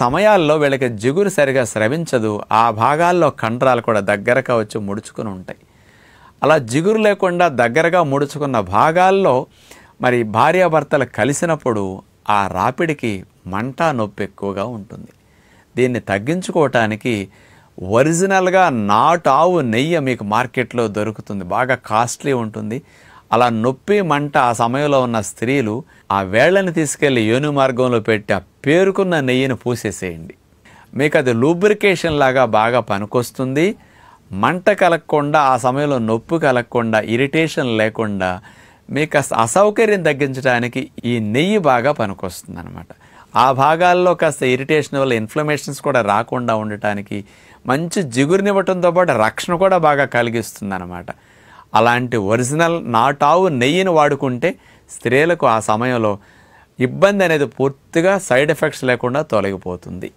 సమయాల్లో వీళ్ళకి జిగురు సరిగా స్రవించదు. ఆ భాగాల్లో కండరాలు కూడా దగ్గరగా వచ్చి ముడుచుకుని ఉంటాయి. అలా జిగురు లేకుండా దగ్గరగా ముడుచుకున్న భాగాల్లో మరి భార్యాభర్తలు కలిసినప్పుడు ఆ రాపిడికి మంట, నొప్పి ఎక్కువగా ఉంటుంది. దీన్ని తగ్గించుకోవటానికి ఒరిజినల్గా నాటు ఆవు నెయ్యి మీకు మార్కెట్లో దొరుకుతుంది. బాగా కాస్ట్లీ ఉంటుంది. అలా నొప్పి, మంట ఆ సమయంలో ఉన్న స్త్రీలు ఆ వేళ్ళని తీసుకెళ్లి యోని మార్గంలో పెట్టి ఆ పేరుకున్న నెయ్యిని పూసేసేయండి. మీకు అది లూబ్రికేషన్ లాగా బాగా పనికొస్తుంది. మంట కలగకుండా, ఆ సమయంలో నొప్పి కలగకుండా, ఇరిటేషన్ లేకుండా మీకు అసౌకర్యం తగ్గించడానికి ఈ నెయ్యి బాగా పనికొస్తుంది అనమాట. ఆ భాగాల్లో కాస్త ఇరిటేషన్ వల్ల ఇన్ఫ్లమేషన్స్ కూడా రాకుండా ఉండటానికి, మంచి జిగురునివ్వటంతో పాటు రక్షణ కూడా బాగా కలిగిస్తుంది అనమాట. అలాంటి ఒరిజినల్ నాటావు నెయ్యిని వాడుకుంటే స్త్రీలకు ఆ సమయంలో ఇబ్బంది అనేది పూర్తిగా సైడ్ ఎఫెక్ట్స్ లేకుండా తొలగిపోతుంది.